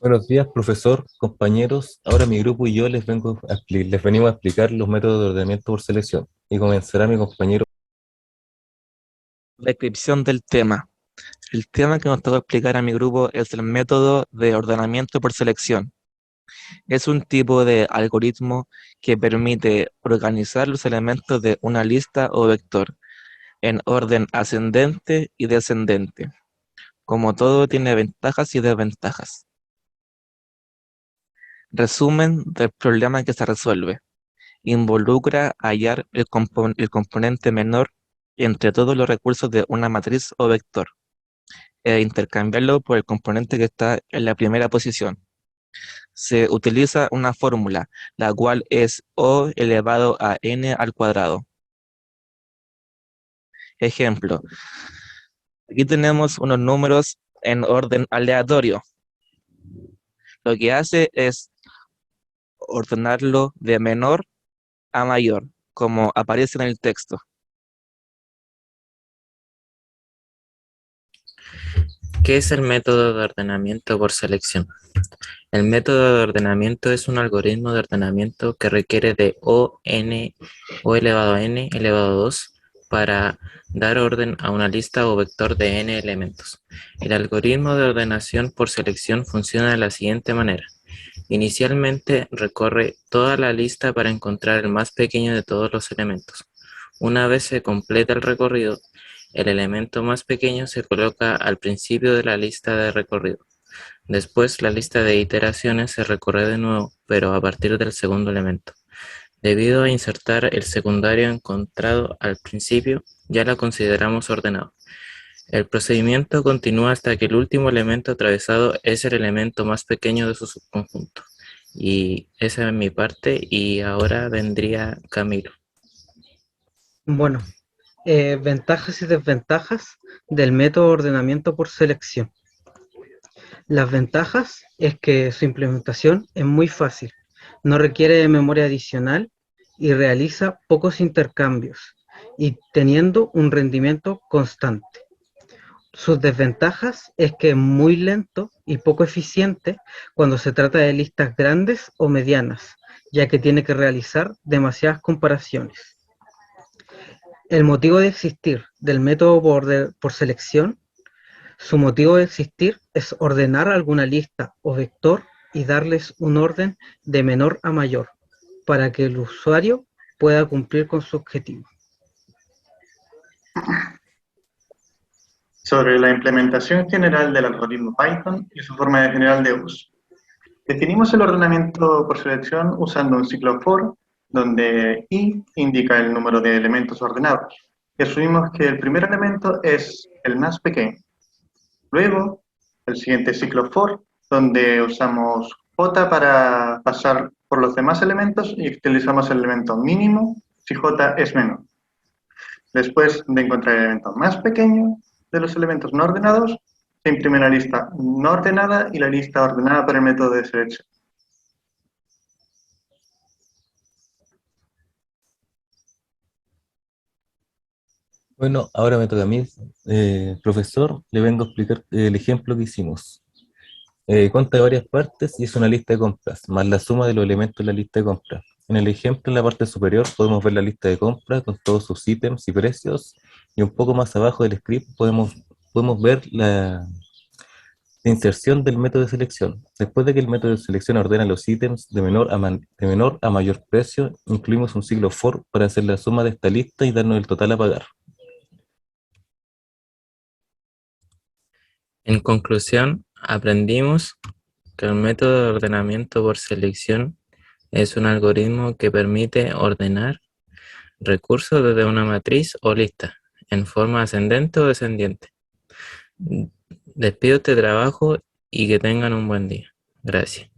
Buenos días, profesor, compañeros. Ahora mi grupo y yo les venimos a explicar los métodos de ordenamiento por selección. Y comenzará mi compañero. Descripción del tema. El tema que nos toca explicar a mi grupo es el método de ordenamiento por selección. Es un tipo de algoritmo que permite organizar los elementos de una lista o vector en orden ascendente y descendente. Como todo tiene ventajas y desventajas. Resumen del problema que se resuelve. Involucra hallar el componente menor entre todos los recursos de una matriz o vector e intercambiarlo por el componente que está en la primera posición. Se utiliza una fórmula, la cual es O elevado a n al cuadrado. Ejemplo, aquí tenemos unos números en orden aleatorio. Lo que hace es ordenarlo de menor a mayor, como aparece en el texto. ¿Qué es el método de ordenamiento por selección? El método de ordenamiento es un algoritmo de ordenamiento que requiere de O elevado a n elevado a 2 para dar orden a una lista o vector de n elementos. El algoritmo de ordenación por selección funciona de la siguiente manera. Inicialmente recorre toda la lista para encontrar el más pequeño de todos los elementos. Una vez se completa el recorrido, el elemento más pequeño se coloca al principio de la lista de recorrido. Después, la lista de iteraciones se recorre de nuevo, pero a partir del segundo elemento. Debido a insertar el secundario encontrado al principio, ya la consideramos ordenado. El procedimiento continúa hasta que el último elemento atravesado es el elemento más pequeño de su subconjunto. Y esa es mi parte, y ahora vendría Camilo. Bueno, ventajas y desventajas del método de ordenamiento por selección. Las ventajas es que su implementación es muy fácil, no requiere memoria adicional y realiza pocos intercambios y teniendo un rendimiento constante. Sus desventajas es que es muy lento y poco eficiente cuando se trata de listas grandes o medianas, ya que tiene que realizar demasiadas comparaciones. El motivo de existir del método por selección, su motivo de existir es ordenar alguna lista o vector y darles un orden de menor a mayor para que el usuario pueda cumplir con su objetivo. Sobre la implementación general del algoritmo Python y su forma general de uso. Definimos el ordenamiento por selección usando un ciclo for, donde i indica el número de elementos ordenados, y asumimos que el primer elemento es el más pequeño. Luego, el siguiente ciclo for, donde usamos j para pasar por los demás elementos y utilizamos el elemento mínimo si j es menor. Después de encontrar el elemento más pequeño de los elementos no ordenados, se imprime la lista no ordenada y la lista ordenada por el método de selección. Bueno, ahora me toca a mí, profesor, le vengo a explicar el ejemplo que hicimos. Consta de varias partes y es una lista de compras, más la suma de los elementos de la lista de compras. En el ejemplo, en la parte superior, podemos ver la lista de compras con todos sus ítems y precios, y un poco más abajo del script podemos ver la inserción del método de selección. Después de que el método de selección ordena los ítems de menor a mayor precio, incluimos un ciclo for para hacer la suma de esta lista y darnos el total a pagar. En conclusión, aprendimos que el método de ordenamiento por selección es un algoritmo que permite ordenar recursos desde una matriz o lista en forma ascendente o descendiente. Despido este trabajo y que tengan un buen día. Gracias.